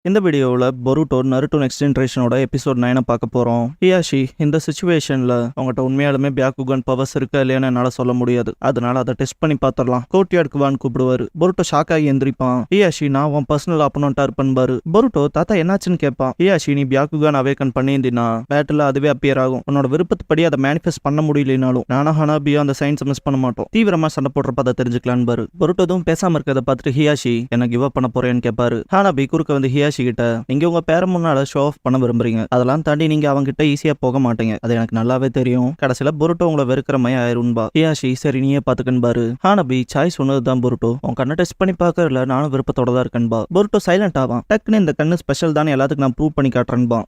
இந்த வீடியோவில் பொருட்டோ Naruto next ஜெனரேஷனோட episode 9 பார்க்க போறோம். ஹியாஷி, இந்த சிச்சுவேஷன்ல உங்கள்கிட்ட உண்மையாலுமே பியாக்குகன் பவர்ஸ் இருக்கா இல்லையான்னு என்னால சொல்ல முடியாது, அதனால அதை டெஸ்ட் பண்ணி பார்த்துடலாம். கோர்ட்யார்டுக்கு வான்னு கூப்பிடுவாரு. பொருட்டோ ஷாக் ஆகி எந்திரிப்பான். ஹியாஷி, நான் உன் பர்சனல் ஆப்பனண்டா இருப்பேன்பாரு. பொருட்டோ தாத்தா என்னாச்சுன்னு கேட்பான். ஹியாஷி, நீ பியாக்குகன் அவேக்கன் பண்ணியிருந்தீனா பேட்டில் அதுவே அப்பியர் ஆகும். உன்னோட விருப்பத்துப்படி அதை மேனிஃபெஸ்ட் பண்ண முடியலனாலும் நானா ஹனாபியோ அந்த சயின்ஸை மிஸ் பண்ண மாட்டோம். தீவிரமா சண்டை போடுறப்ப அதை தெரிஞ்சுக்கலான்னு பாரு. பொருட்டோ எதுவும் பேசாம இருக்கிறத பார்த்துட்டு ஹியாஷி, என்ன கிவ் அப் பண்ண போறேன்னு கேட்பாரு. ஹனாபி குறுக்க வந்து ஹியாஷி கிட்ட, நீங்க உங்க பேர முன்னால ஷோ ஆஃப் பண்ண விரும்புறீங்க, அதெல்லாம் தாண்டி நீங்க அவங்க கிட்ட ஈஸியா போக மாட்டீங்க, அது எனக்கு நல்லாவே தெரியும். கடைசியில பொருட்டோ உங்களை வெறுக்கிற மாதிரி ஆயிரும்பா. ஹியாஷி, சரி நீயே பாத்துக்கன்பாரு. ஹானபி, சாய்ஸ் சொன்னதுதான் பொருட்டோ, உன் கண்ணை டெஸ்ட் பண்ணி பாக்கறதுல நானும் விருப்பத்தோட தான் இருக்கன்பா. பொருட்டோ சைலண்ட் ஆவான். டக்குன்னு இந்த கண்ணு ஸ்பெஷல் தானே, எல்லாத்துக்கும் நான் ப்ரூவ் பண்ணி காட்டுறேன்பா.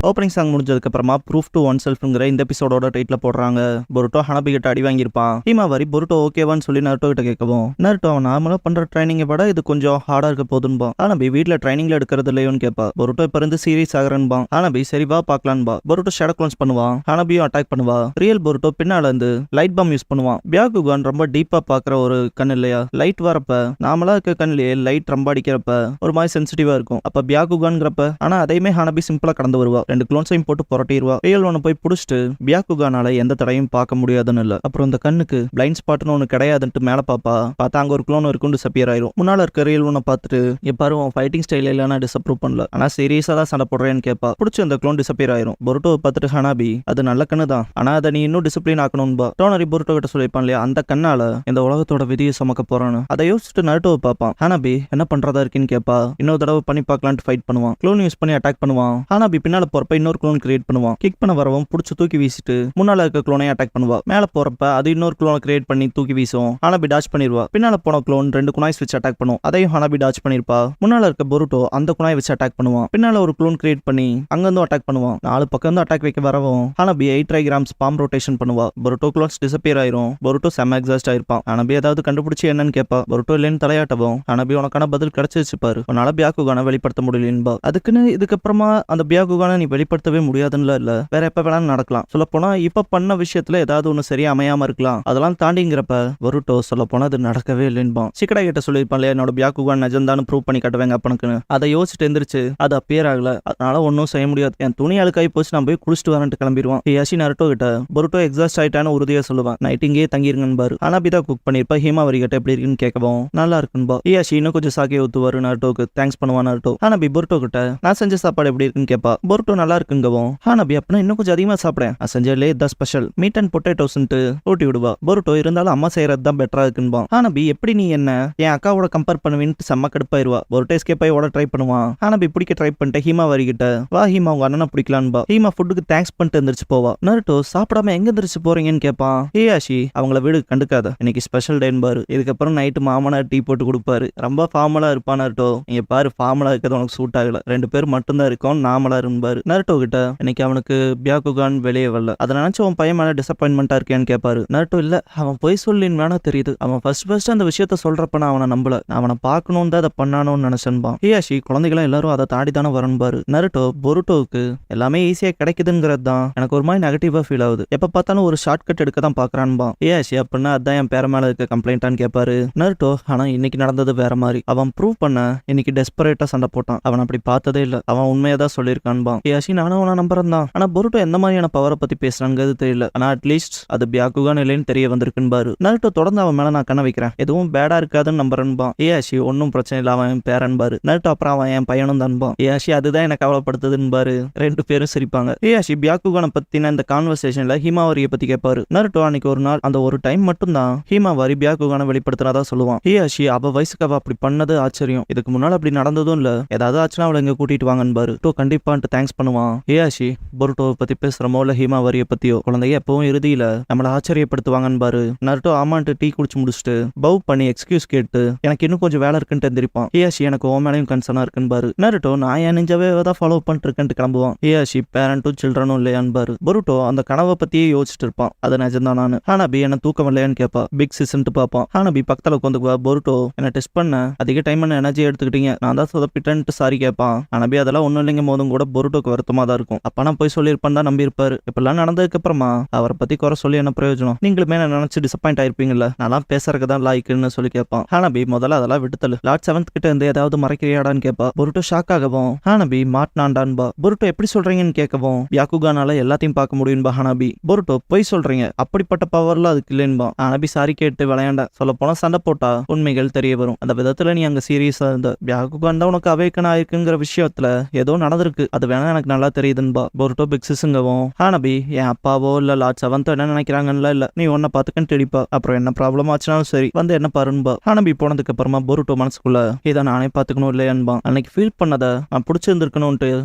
ஓப்பனிங் சாங் முடிஞ்சதுக்கு அப்புறமா ப்ரூஃப் டு ஒன் செல்ஃப்ங்கிற இந்த எபிசோடோட டைட்டில் போடுறாங்க. பொருட்டோ ஹனாபி கிட்ட அடி வாங்கியிருப்பான். ஹிமாவாரி பொருட்டோ ஓகேவான்னு சொல்லி நருட்டோ கிட்ட கேட்கவும், நருட்டோ அவன் நார்மலா பண்ற ட்ரைனிங்கை விட இது கொஞ்சம் ஹார்டா இருக்க போதுன்பா. ஹனாபி, வீட்டுல ட்ரைனிங்ல எடுக்கிறது இல்லையோன்னு கேட்பா. பொருட்டோ இப்ப இருந்து சீரியஸ் ஆகிறன்பா. ஹனாபி, சரி வா பாக்கலான்பா. பொருட்டோ ஷேடோ க்ளோன்ஸ் பண்ணுவான். ஹனாபியும் அட்டாக் பண்ணுவா. ரியல் பொருட்டோ பின்னால இருந்து லைட் பாம் யூஸ் பண்ணுவான். பியாக்குகான் ரொம்ப டீப்பா பாக்குற ஒரு கண் இல்லையா, லைட் வரப்ப நாமளா இருக்க கண்ணிலேயே லைட் ரொம்ப அடிக்கிறப்ப ஒரு மாதிரி சென்சிட்டிவா இருக்கும். அப்ப பியாக்குகான்ங்கிறப்ப ஆனா அதையுமே ஹனாபி சிம்பிளா கடந்து வருவா. ரெண்டு க்ளோன்ஸையும் போட்டு புரட்டிடுவா. ரியல் ஒன்னு போய் புடிச்சிட்டு பியாக்குகானால எந்த தடையும் பார்க்க முடியாதுன்னு இல்ல. அப்புறம் இந்த கண்ணுக்கு பிளைண்ட் ஸ்பாட்னு ஒன்னு கிடையாதுன்ட்டு மேல பார்த்தா அங்க ஒரு க்ளோன் இருக்கும், டிசப்பியர் ஆயிரும். முன்னால இருக்க ரியல் ஒன்ன பார்த்துட்டு, எப்பாரு உன் ஃபைட்டிங் ஸ்டைல் இல்லைன்னா டிஸ்அப்ரூவ் பண்ணல, ஆனா சீரியஸா தான் சண்டை போடுறேன்னு கேட்பா. புடிச்சு அந்த க்ளோன் டிசப்பியர் ஆயிரும். பொருட்டோ பார்த்துட்டு ஹனாபி, அது நல்ல கண்ணு தான், ஆனா அதை நீ இன்னும் டிசிப்ளின் ஆக்கணும்பா. டோனரி பொருட்டோ கிட்ட சொல்லிப்பான் இல்லையா, அந்த கண்ணால இந்த உலகத்தோட விதியை சுமக்க போறான்னு. அதை யோசிச்சுட்டு நருட்டோவை பார்ப்பான். ஹனாபி, என்ன பண்றதா இருக்குன்னு கேட்பா. இன்னொரு தடவை பண்ணி பார்க்கலான்ட்டு ஃபைட் பண்ணுவான். க்ளோன் யூஸ் பண்ணி அட்டாக் பண்ணுவான். ஹனாபி பின்னால போறப்ப இன்னொரு க்ளோன் கிரியேட் பண்ணுவான். கிக் பண்ண வரவும் புடிச்சு தூக்கி வீசிட்டு முன்னால இருக்க க்ளோனை அட்டாக் பண்ணுவா. மேல போறப்ப அது இன்னொரு க்ளோனை கிரியேட் பண்ணி தூக்கி வீசும். ஹனாபி டாச் பண்ணிடுவா. பின்னால போன க்ளோன் ரெண்டு குனாய்ஸ் வச்சு அட்டாக் பண்ணும். அதையும் ஹனாபி டாச் பண்ணிருப்பா. முன்னால இருக்க பொருட்டோ அந்த குனாய் வச்சு அட்டாக் பண்ணுவான். பின்னால ஒரு க்ளோன் கிரியேட் பண்ணி அங்கிருந்து அட்டாக் பண்ணுவான். நாலு பக்கம் வந்து அட்டாக் வைக்க வரவும் ஹனாபி 8 ட்ரைகிராம்ஸ் பாம் ரொட்டேஷன் பண்ணுவா. பொருட்டோ க்ளோன்ஸ் டிசப்பியர் ஆயிரும். பொருட்டோ செம்ம எக்ஸாஸ்ட் ஆயிருப்பான். ஹனாபி ஏதாவது கண்டுபிடிச்சு என்னன்னு கேட்பா. பொருட்டோ இல்லைன்னு தலையாட்டவும் ஹனாபி, உனக்கான பதில் கிடைச்சிச்சு பாரு, உன்னால பியாக்குகான வெளிப்படுத்த முடியலன்பா. அதுக்குன்னு இதுக்கப்புறமா அந்த பியாக்குகான நீ வெளிப்படுத்தவே முடியாதுன்னு இல்ல, வேற எப்ப வேணாலும் நடக்கலாம். சொல்ல போனா இப்ப பண்ண விஷயத்துல ஏதாவது ஒண்ணு சரியா அமையாம இருக்கலாம், அதெல்லாம் தாண்டிங்கிறப்ப பொருட்டோ சொல்ல போனா அது நடக்கவே இல்லைன்பான். சிக்கடா கிட்ட சொல்லியிருப்பான் இல்லையா, என்னோட பியாக்குகான் நிஜம்தான்னு ப்ரூவ் பண்ணி காட்டுவேங்க அப்பனுக்குன்னு. அதை யோசிச்சுட்டு எந்திரிச்சு அது அப்பியர் ஆகல, அதனால ஒன்னும் செய்ய முடியாது, என் துணி அழுக்காய் போச்சு, நான் போய் குளிச்சுட்டு வரேன்ட்டு கிளம்பிடுவான். ஹியாஷி நருட்டோ கிட்ட பொருட்டோ எக்ஸாஸ்ட் ஆயிட்டான்னு உறுதியா சொல்லுவான். நைட் இங்கேயே தங்கிருங்கன்பாரு. ஹனாபி தான் குக் பண்ணிருப்பா. ஹிமாவரி கிட்ட எப்படி இருக்குன்னு கேட்கவும் நல்லா இருக்குன்பா. ஹியாஷி இன்னும் கொஞ்சம் சாக்கே ஊத்துவாரு. நருட்டோக்கு தேங்க்ஸ் பண்ணுவான். நருட்டோ ஹனாபி பொருட்டோ கிட்ட, நான் செஞ்ச சாப்பாடு எப்படி இருக்குன்னு கேட்பா. பொருட்டோ நல்லா இருக்குங்கவும் ஹனாபி, அப்படின்னா இன்னும் கொஞ்சம் அதிகமா சாப்பிடேன், செஞ்சதுலே இதான் ஸ்பெஷல், மீட் அண்ட் பொட்டேட்டோஸ்ன்ட்டு ஊட்டி விடுவா. பொருட்டோ இருந்தாலும் அம்மா செய்யறது தான் பெட்டரா இருக்குன்பா. ஹனாபி, எப்படி நீ என்ன என் அக்காவோட கம்பேர் பண்ணுவேன்ட்டு செம்ம கடுப்பாயிருவா. பொருட்டோ எஸ்கேப் ஆகி ஓட ட்ரை பண்ணுவான். ஹனாபி பிடிக்க ட்ரை பண்ணிட்டு ஹிமாவரி கிட்ட, வா ஹிமா உங்க அண்ணனை பிடிக்கலான்பா. ஹிமா ஃபுட்டுக்கு தேங்க்ஸ் பண்ணிட்டு எந்திரிச்சு போவா. நருட்டோ, சாப்பிடாம எங்க எந்திரிச்சு போறீங்கன்னு கேட்பான். ஹியாஷி, அவங்கள வீடு கண்டுக்காத, இன்னைக்கு ஸ்பெஷல் டேன்பாரு. இதுக்கப்புறம் நைட்டு மாமனார் டீ போட்டு கொடுப்பாரு. ரொம்ப ஃபார்மலா இருப்பான் நருட்டோ. இங்க பாரு, ஃபார்மலா இருக்கிறது உனக்கு சூட் ஆகல, ரெண்டு பேர் மட்டும்தான் இருக்கோம், நாமலா இருப்பாரு. நருட்டோ கிட்ட, இன்னைக்கு அவனுக்கு பியாக்குகான் வெளியே வரல, அதை நினைச்சு உன் பையன் மேல டிசப்பாயின்மெண்டா இருக்கேன்னு கேட்பாரு. நருட்டோ, இல்ல அவன் பொய் சொல்லின்னு வேணா தெரியுது, அவன் ஃபர்ஸ்ட் அந்த விஷயத்த சொல்றப்ப நான் அவனை நம்பல, நான் அவனை பார்க்கணும் தான் அதை பண்ணானோன்னு நினைச்சேன்பான். ஹியாஷி, குழந்தைகளும் எல்லாரும் அதை தாண்டி தானே வரணும்பாரு. நருட்டோ, பொருட்டோவுக்கு எல்லாமே ஈஸியா கிடைக்குதுங்கிறது தான் எனக்கு ஒரு மாதிரி நெகட்டிவா ஃபீல் ஆகுது, எப்ப பார்த்தாலும் ஒரு ஷார்ட் கட் எடுக்க தான் பாக்குறான்பா. ஹியாஷி, அப்படின்னா அதான் என் பேர மேல இருக்க கம்ப்ளைண்டான்னு கேட்பாரு. நருட்டோ, ஆனா இன்னைக்கு நடந்தது வேற மாதிரி, அவன் ப்ரூவ் பண்ண இன்னைக்கு டெஸ்பரேட்டா சண்டை போட்டான், அவன் அப்படி பார்த்ததே இல்ல, அவன் உண்மையதான் சொல்லியிருக்கான்பா. ஹியாஷி, நானும் அவனை நம்புறேன் தான், ஆனா பொருட்டோ எந்த மாதிரியான பவரை பத்தி பேசுறாங்கிறது தெரியல, ஆனா அட்லீஸ்ட் அது பியாக்குகான் இல்லைன்னு தெரிய வந்திருக்குன்பாரு. நருட்டோ தொடர்ந்து அவன் மேல நான் கண்ண வைக்கிறேன், எதுவும் பேடா இருக்காதுன்னு நம்புறேன்பா. ஹியாஷி, ஒன்னும் பிரச்சனை இல்ல, அவன் பேரன்பாரு. நருட்டோ, அப்புறம் அவன் என் பையனும் தான்பா. ஹியாஷி, அதுதான் எனக்கு கவலைப்படுத்துதுன்பாரு. ரெண்டு பேரும் சிரிப்பாங்க. ஹியாஷி பியாக்குகானை பத்தின இந்த கான்வர்சேஷன்ல ஹிமாவரியை பத்தி கேட்பாரு. நருட்டோ, அன்னைக்கு ஒரு நாள் அந்த ஒரு டைம் மட்டும் தான் ஹிமாவரி பியாக்குகானை வெளிப்படுத்தினதா சொல்லுவான். ஹியாஷி, அவ வயசுக்கு அவ அப்படி பண்ணது ஆச்சரியம், இதுக்கு முன்னால அப்படி நடந்ததும் இல்ல, ஏதாவது ஆச்சுன்னா அவளை இங்க கூட்டிட்டு வாங்கன்பாரு. கண்டிப்பான்ட்டு தேங்க்ஸ் பண்ணுவான். பண்ணுவான். ஏயாஷி பொருட்டோவை பத்தி பேசுறமோ இல்ல ஹீமாவரியை பத்தியோ குழந்தைய எப்பவும் இறுதியில நம்மள ஆச்சரியப்படுத்துவாங்கன்னு பாரு. நருட்டோ ஆமான்ட்டு டீ குடிச்சு முடிச்சுட்டு பவ் பண்ணி எக்ஸ்கியூஸ் கேட்டு எனக்கு இன்னும் கொஞ்சம் வேலை இருக்குன்னு தெரிஞ்சிருப்பான். ஏயாஷி எனக்கு ஓ மேலையும் கன்சர்னா இருக்குன்னு பாரு. நருட்டோ நான் என் நிஞ்சாவே தான் ஃபாலோ பண்ணிட்டு இருக்கேன்ட்டு கிளம்புவான். ஏயாஷி பேரண்ட்டும் சில்ட்ரனும் இல்லையான்னு பாரு. பொருட்டோ அந்த கனவை பத்தியே யோசிச்சுட்டு இருப்பான். அது நிஜம்தான் நானு. ஹானாபி என்ன தூக்கம் இல்லையான்னு கேட்பா. பிக் சிஸ்ன்ட்டு பார்ப்பான். ஹானாபி பக்கத்துல உட்காந்துக்குவா. பொருட்டோ என்ன டெஸ்ட் பண்ண அதிக டைம் எனர்ஜி எடுத்துக்கிட்டீங்க, நான் தான் சொதப்பிட்டேன்ட்டு சாரி கேட்பான். ஹானாபி அதெல்லாம் ஒன்னும் இல்லைங்க போதும் கூட பொருட்டோக்கு வருத்தமா தான் இருக்கும். அப்பா நான் போய் சொல்லியிருப்பான் தான் நம்பி இருப்பாரு. இப்பெல்லாம் நடந்ததுக்கு அப்புறமா அவரை பத்தி குறை சொல்லி என்ன பிரயோஜனம், நீங்களுமே என்ன நினைச்சு டிசப்பாயிண்ட் ஆயிருப்பீங்கல்ல, நான் பேசுறதுக்கு தான் லாய்க்குன்னு சொல்லி கேட்பான். ஹானாபி முதல்ல அதெல்லாம் விட்டுத்தல, லார்ட் 7th கிட்ட இருந்து ஏதாவது மறைக்கிறியாடான்னு கேட்பா. பொருட்டோ ஷாக் ஆகவும் ஹானாபி மாட்னாண்டான்பா. பொருட்டோ எப்படி சொல்றீங்கன்னு கேட்கவும் பியாக்குகானால எல்லாத்தையும் பார்க்க முடியும்பா ஹானாபி. பொருட்டோ போய் சொல்றீங்க, அப்படிப்பட்ட பவர்ல அதுக்கு இல்லைன்பா. ஹானாபி சாரி கேட்டு விளையாண்ட சொல்ல போனா சண்டை போட்டா உண்மைகள் தெரிய வரும். அந்த விதத்துல நீ அங்க சீரியஸா இருந்த பியாக்குகான் தான் உனக்கு அவேக்கன் ஆயிருக்குங்கிற விஷயத்துல ஏதோ நடந்திருக்கு, அது வேணா எனக்கு நல்லா தெரியுதுன்பா. பொருட்டோ பிக்ஸுங்கவும் ஹானாபி என் அப்பாவோ இல்ல லார்ட் 7th என்ன நினைக்கிறாங்கன்னு இல்ல, நீ உன்னை பாத்துக்கன்னு தெளிப்பா. அப்புறம் என்ன ப்ராப்ளம் ஆச்சுனாலும் சரி வந்து என்ன பாருன்பா. ஹானாபி போனதுக்கு அப்புறமா பொருட்டோ மனசுக்குள்ள இதை நானே பாத்துக்கணும் இல்லையான்பா. அன்னைக்கு ஃபீல் பண்ணதை நான் பிடிச்சிருந்துருக்கணும்ட்டு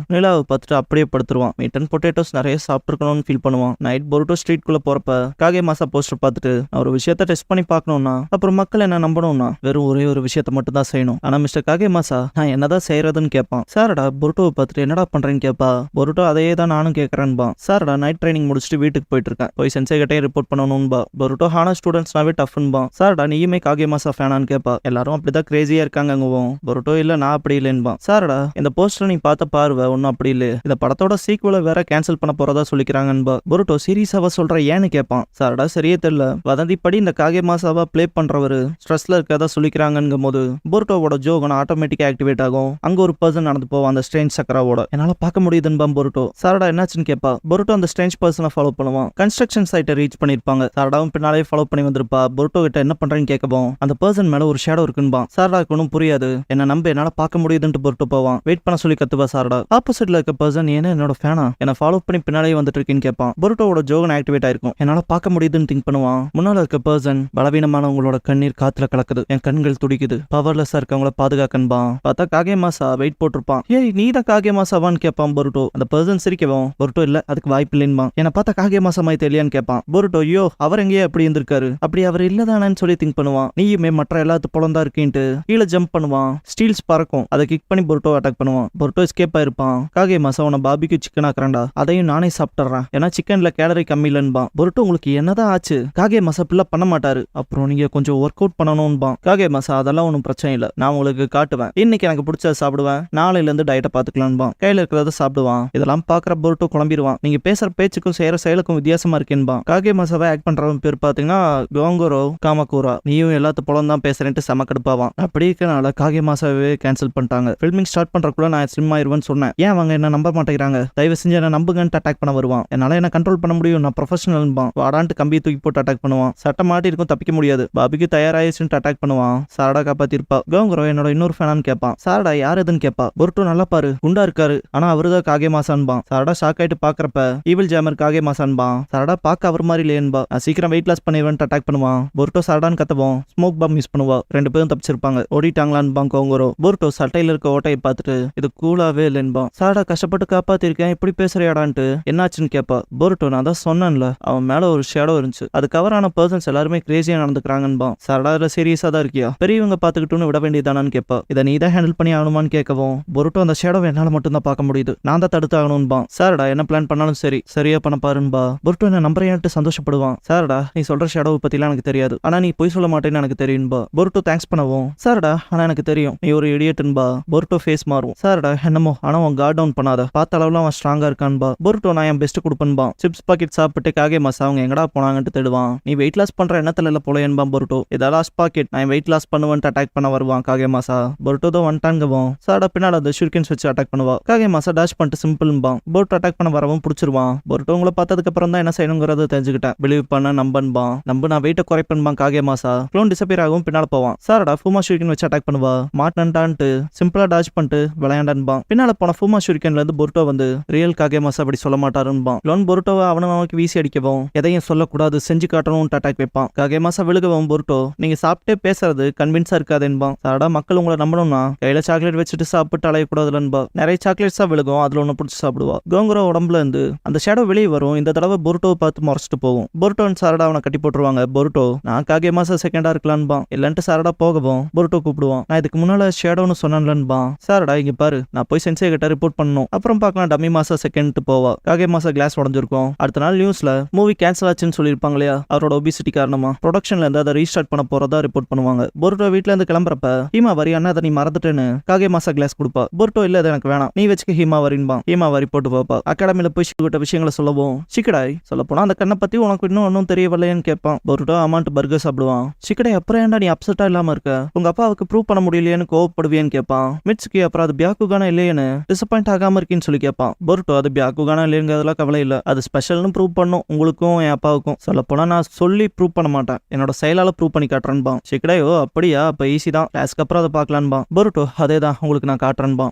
நிலாவை பார்த்துட்டு அப்படியே படுத்துருவான். மீட் அண்ட் பொட்டேட்டோஸ் நிறைய சாப்பிட்டுருக்கணும்னு ஃபீல் பண்ணுவான். நைட் பொருட்டோ ஸ்ட்ரீட்குள்ள போறப்ப காகே மாசா போஸ்டர் பார்த்துட்டு நான் ஒரு விஷயத்த டெஸ்ட் பண்ணி பார்க்கணும்னா அப்புறம் மக்கள் என்ன நம்பணும்னா வெறும் ஒரே ஒரு விஷயத்த மட்டும் தான் செய்யணும். ஆனா மிஸ்டர் காகே மாசா நான் என்னதான் செய்யறதுன்னு கேட்பான். சாரடா பொருட்டோவை பார்த்துட்டு என்னடா பண்றேன்னு கேட்பா. பொருட்டோ அதையே தான் நானும் கேட்கறேன்பா. சாரடா நைட் ட்ரைனிங் முடிச்சுட்டு வீட்டுக்கு போயிட்டு இருக்கேன், போய் சென்சே கிட்டே ரிப்போர்ட் பண்ணணும்பா. பொருட்டோ ஹானா ஸ்டூடெண்ட்ஸ்னாவே டஃப்ன்பா. சாரடா நீயுமே காகே மாசா ஃபேனான்னு கேட்பா. எல்லாரும் அப்படிதான் கிரேசியா இருக்காங்கவும். பொருட்டோ இல்ல நான் அப்படி இல்லைன்பா. சாரடா இந்த போஸ்டர் நீ பார்த்த பார்வை ஒன்னும் அப்படி இல்லை, இந்த படத்தோட சீக்குவலை வேற கேன்சல் பண்ண போறதா சொல்லிக்கிறாங்கன்பா. பொருட்டோ சீரியஸாவா சொல்ற ஏன்னு கேட்பான். சாரடா சரியே தெரியல, வதந்திப்படி இந்த காகே மாசாவா பிளே பண்றவரு ஸ்ட்ரெஸ்ல இருக்கதா சொல்லிக்கிறாங்கும் போது பொருட்டோவோட ஜோகன் ஆட்டோமேட்டிக்கா ஆக்டிவேட் ஆகும். அங்க ஒரு பர்சன் நடந்து போவான் அந்த ஸ்ட்ரேஞ்ச் சக்கராவோட. என்னால பார்க்க முடியுதுன்பா பொருட்டோ. சாரடா என்னாச்சுன்னு கேட்பா. பொருட்டோ அந்த ஸ்ட்ரேஞ்ச் பர்சனை ஃபாலோ பண்ணுவான். கன்ஸ்ட்ரக்ஷன் சைட்டை ரீச் பண்ணிருப்பாங்க. சாரடாவும் பின்னாலே ஃபாலோ பண்ணி வந்திருப்பா. பொருட்டோ கிட்ட என்ன பண்றேன்னு கேட்கவும் அந்த பர்சன் மேல ஒரு ஷேடோ இருக்குன்பா. சாரடாக்கு ஒன்னும் புரியாது. என்ன நம்ப என்னால பார்க்க முடியுதுன்னு பொருட்டோ போவான். வெயிட் பண்ண சொல்லி கத்துவா சாரடா. ஆப்போசிட்ல இருக்க பர்சன் என்ன என்னோட ஃபேனா என்ன ஃபாலோ பண்ணி பின்னாலே வந்துட்டு இருக்கேன்னு கேட்பான். பொருட்டோவோட ஜோகன் ஆக்டிவேட் ஆயிருக்கும். என்னால பார்க்க முடியுதுன்னு திங்க் பண்ணுவான். முன்னால இருக்க பர்சன் பலவீனமானவங்களோட கண்ணீர் காத்துல கலக்குது, என் கண்கள் துடிக்குது, பவர்லெஸ்ஸா இருக்கவங்கள பாதுகாக்கன்பான். பார்த்தா காகே மாசா வெயிட் போட்டிருப்பான். ஏய் நீ தான் காகே மாசாவான்னு கேட்பான் பொருட்டோ. அந்த பர்சன் சிரிக்கவும் பொருட்டோ இல்ல அதுக்கு வாய்ப்பு இல்லைன்பா. என்ன பார்த்தா காகே மாசமாய் தெரியலையான்னு கேட்பான். பொருட்டோ ஐயோ அவர் எங்கேயே அப்படி இருந்திருக்காரு, அப்படி அவர் இல்லதானு சொல்லி திங்க் பண்ணுவான். நீயுமே மற்ற எல்லாத்து பொழந்தா இருக்கேன்ட்டு கீழே ஜம்ப் பண்ணுவான். ஸ்டீல்ஸ் பறக்கும், அதை கிக் பண்ணி பொருட்டோ அட்டாக் பண்ணுவான். பொருட்டோ எஸ்கேப் ஆயிருப்பான். காகே மாசா உன பாபிக்கு சிக்கன் ஆக்குறான்டா, அதையும் நானே சாப்பிட்டுறேன், ஏன்னா சிக்கன்ல கேலரி கம்மி இல்லைன்பான். பொருட்டோ உங்களுக்கு என்னதான் ஆச்சு, காகே மாசா பிள்ளை பண்ண மாட்டாரு, அப்புறம் நீங்க கொஞ்சம் ஒர்க் அவுட் பண்ணணும்பான். காகே மாசா அதெல்லாம் ஒன்றும் பிரச்சனை இல்லை, நான் உங்களுக்கு காட்டுவேன், இன்னைக்கு எனக்கு பிடிச்சதை சாப்பிடுவேன், நாளையில இருந்து டயட்டை பாத்துக்கலான்பான். கையில இருக்கிறத சாப்பிடுவான். இதெல்லாம் பாக்குற பொருட்டோ குழம்பிடுவான். நீங்க பேசுற பேச்சுக்கும் செய்யற செயலுக்கும் வித்தியாசமா இருக்கேன்பா. காகே மாசாவை ஆக்ட் பண்றவன் பேர் பாத்தீங்கன்னா கோங்கோரோ காமக்கூரா. நீயும் எல்லாத்து பொலம் தான் பேசுறேன்ட்டு செம கடுப்பாவான். அப்படி இருக்கனால காகே மாசாவே கேன்சல் பண்ணிட்டாங்க. ஃபில்மிங் ஸ்டார்ட் பண்றதுக்குள்ள நான் ஸ்லிம் ஆயிருவேன்னு சொன்னேன், ஏன் அவங்க என்ன நம்ப மாட்டேங்கிறாங்க, தயவு செஞ்சு என்ன நம்புங்கன்ட்டு அட்டாக் பண்ண வருவான். என்னால என்ன கண்ட்ரோல் பண்ண முடியும், நான் ப்ரொஃபஷனல்பான். வாடான்ட்டு கம்பியை தூக்கி போட்டு அட்டாக் பண்ணுவான். சட்டம் மாட்டி இருக்கும், தப்பிக்க முடியாது. பாபிக்கு தயாராயிடுச்சுட்டு அட்டாக் பண்ணுவான். சாரடா காப்பாத்திருப்பா. கோங்கோரோ என்னோட இன்னொரு ஃபேனான்னு கேட்பான். சாரடா யார் எதுன்னு கேட்பா. பொருட்டோ நல்லா பாரு குண்டா இருக்காரு, ஆனா அவருதான் காகே மாசான்பான். சாரடா ஷாக் ஆயிட்டு பாக்குறப்ப ஈவில் ஜாமர் காகே மாசான்பான். சாரடா பாக்க அவர் மாதிரி இல்லையன்பா. சீக்கிரம் வெயிட் லாஸ் பண்ணிடுவேன் அட்டாக் பண்ணுவான். பொருட்டோ சாரடான்னு கத்தவும் ஸ்மோக் பாம் யூஸ் பண்ணுவா. ரெண்டு பேரும் தப்பிச்சிருப்பாங்க. ஓடிட்டாங்களான்னு கோங்கோரோ. பொருட்டோ சட்டையில இருக்க ஓட்டையை பார்த்துட்டு இது கூலாவே இல்லைன்பா. சாரடா கஷ்டப்பட்டு காப்பாத்திருக்கேன், இப்படி பேசுறியாடான்ட்டு என்னாச்சுன்னு கேட்பா. பொருட்டோ நான் தான் சொன்னேன்ல அவன் மேல ஒரு ஷேடோ இருந்துச்சு, அது கவரான பர்சன்ஸ் எல்லாருமே கிரேசியா நடந்துக்கிறாங்கன்பா. சாரடா இதுல சீரியஸா தான் இருக்கியா, பெரியவங்க பாத்துக்கிட்டுன்னு விட வேண்டியதானான்னு கேட்பா. இதை நீ தான் ஹேண்டில் பண்ணி ஆகணுமான்னு கேட்கவும் பொருட்டோ அந்த ஷேடோவை என்னால மட்டும் தான் பார்க்க முடியுது, நான் தான் தடுத்து ஆகணும்பான். சாரடா என்ன பிளான் பண்ணாலும் சரி சரியா பண்ண பாருன்பா. பொருட்டோ என்ன நம்புறேன்ட்டு சந்தோஷப்படுவான். சாரடா நீ சொல்ற ஷேடோவை பத்திலாம் எனக்கு தெரியாது, ஆனா நீ போய் சொல்ல மாட்டேன்னு எனக்கு தெரியும்பா. பொருட்டோ தேங்க்ஸ் பண்ணவும் சாரடா ஆனா எனக்கு தெரியும் நீ ஒரு இடியட்ன்பா. பொருட்டோ ஃபேஸ் மாறும். சாரடா என்னமோ ஆனா அவன் கார்ட் டவுன் பண்ணாத, பார்த்த அளவுல அவன் ஸ்ட்ராங்கா இருக்கான்பா. பொருட்டோ நான் என் பெஸ்ட் கொடுப்பேன்பா. சிப்ஸ் பாக்கெட் சாப்பிட்டு காகே மாசா அவங்க எங்கடா போனாங்கன்னு தேடுவான். நீ வெயிட் லாஸ் பண்ற எண்ணத்துல போலையன்பா. பொருட்டோ இதை லாஸ்ட் பாக்கெட் நான் வெயிட் லாஸ் பண்ணுவேன்ட்டு அட்டாக் பண்ண வருவான் காகே மாசா. பொருட்டோ தான் வந்துட்டான்கவும் சாரடா பின்னால அந்த ஷூரிகன்ஸ் வச்சு அட்டாக் பண்ணுவா. காகே மாசா டாஷ் பண்ணிட்டு சிம்பிள்பான். பொருட்டோ அட்டாக் பண்ண வரவும் பிடிச்சிருவான். பொருட்டோ உங்களை பார்த்ததுக்கு அப்புறம் தான் என்ன செய்யணுங்கிறத தெரிஞ்சுக்கிட்டேன், பிலீவ் பண்ண நம்பன்பான். நம்ப நான் வெயிட்ட குறைப்பேன்பான். காகே மாசா க்ளோன் டிசப்பியர் ஆகவும் பின்னால போவான். சாரடா ஃபூமா ஷூரிகன் வச்சு அட்டாக் பண்ணுவா. மாட்டன்டான்ட்டு சிம்பிளா டாஷ் பண்ணிட்டு விளையாண்டான்பான். பின்னால போன ஃபூமா ஷூரிகன்ல இருந்து பொருட்டோ வந்து ரியல் காகே மாசா அப்படி சொல்ல மாட்டாருன்பான். க்ளோன் பொருட்டோவை அவனை நமக்கு வீசி அடிக்கவும் எதையும் சொல்லக்கூடாது செஞ்சு காட்டணும் அட்டாக் வைப்பான். காகே மாசா விழுகவும் பொருட்டோ நீங்க சாப்பிட்டே பேசுறது கன்வின்ஸா இருக்காதுன்பான். சாரடா மக்கள் உங்களை நம்பணும்னா கையில சாக்லேட் வச்சுட்டு சாப்பிட்டு அலையக்கூடாதுலன்பா. நிறைய சாக்லேட்ஸா விழுகும், அதுல அதுல ஒன்று பிடிச்சி சாப்பிடுவா. கோங்குரோ உடம்புல இருந்து அந்த ஷேடோ வெளியே வரும். இந்த தடவை பொருட்டோவை பார்த்து முறைச்சிட்டு போகும். பொருட்டோன்னு சாரடா அவனை கட்டி போட்டுருவாங்க. பொருட்டோ நான் காகே மாசம் செகண்டா இருக்கலான்பா. இல்லன்ட்டு சாரடா போகவும் பொருட்டோ கூப்பிடுவான். நான் இதுக்கு முன்னால ஷேடோன்னு சொன்னேன்லன்பா. சாரடா இங்க பாரு, நான் போய் சென்சே கிட்ட ரிப்போர்ட் பண்ணணும், அப்புறம் பார்க்கலாம் டம்மி மாசம் செகண்ட் போவா. காகே மாசம் கிளாஸ் உடஞ்சிருக்கும். அடுத்த நாள் நியூஸ்ல மூவி கேன்சல் ஆச்சுன்னு சொல்லியிருப்பாங்க இல்லையா, அவரோட ஒபிசிட்டி காரணமா ப்ரொடக்ஷன்ல இருந்து அதை ரீஸ்டார்ட் பண்ண போறதா ரிப்போர்ட் பண்ணுவாங்க. பொருட்டோ வீட்ல இருந்து கிளம்புறப்ப ஹீமா வரி அண்ணா அதை நீ மறந்துட்டேன்னு காகே மாசா கிளாஸ் கொடுப்பா. பொருட்டோ இல்ல அது எனக்கு வேணாம், நீ வச்சுக்க ஹீமா வரின்பா. ஹீமா வரி போட்டு பாப்பா. அகாடமில போய் ஷிக்கிட்ட விஷயங்களை சொல்லவும் ஷிக்கடாய் சொல்ல போனா அந்த கண்ணை பத்தி உனக்கு இன்னும் ஒன்னும் தெரியவில்லைன்னு கேட்பான். பொருட்டோ அமௌண்ட் பர்கர் சாப்பிடுவான். ஷிக்கடாய் அப்புறம் ஏன்டா நீ அப்செட்டா இல்லாம இருக்க, உங்க அப்பாவுக்கு ப்ரூவ் பண்ண முடியலையேன்னு கோவப்படுவியன்னு கேட்பான். மிட்சுகி அப்புறம் அது பியாக்குகானா இல்லையேன்னு டிசப்பாயிண்ட் ஆகாம இருக்கேன்னு சொல்லி கேட்பான். பொருட்டோ அது பியாக்குகானா இல்லைங்கிறதுலாம் கவலை இல்ல, அது ஸ்பெஷல்னு ப்ரூவ் பண்ணும் உங்களுக்கும் என் அப்பாவுக்கும். சொல்ல போனா நான் சொல்லி ப்ரூவ் பண்ண மாட்டேன், என்னோட செயலால ப்ரூவ் பண்ணி காட்டுறேன்பா. ஷிக்கடாயோ அப்படியா, அப்ப ஈஸி தான், கிளாஸ்க்கு அப்புறம் அதை பார்க்கலான்பா. பொருட்டோ அதேதான் உங்களுக்கு நான் காட்டுறேன்பா.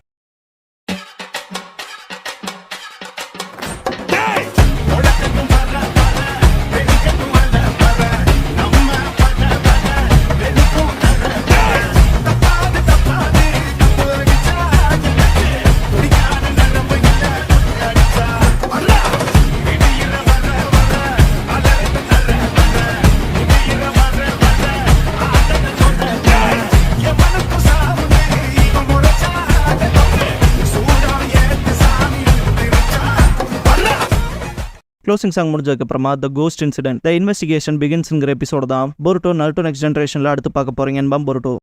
க்ளோசிங் சாங் முடிஞ்சதுக்கு அப்புறமா த கோஸ்ட் இன்சிடென்ட் த இன்வெஸ்டிகேஷன் பிகின்ஸ்ங்கிற எபிசோட தான் பொருட்டோ நருட்டோ நெக்ஸ்ட் ஜெனரேஷன்ல அடுத்து பார்க்க போறீங்க என்பாம் பொருட்டோ.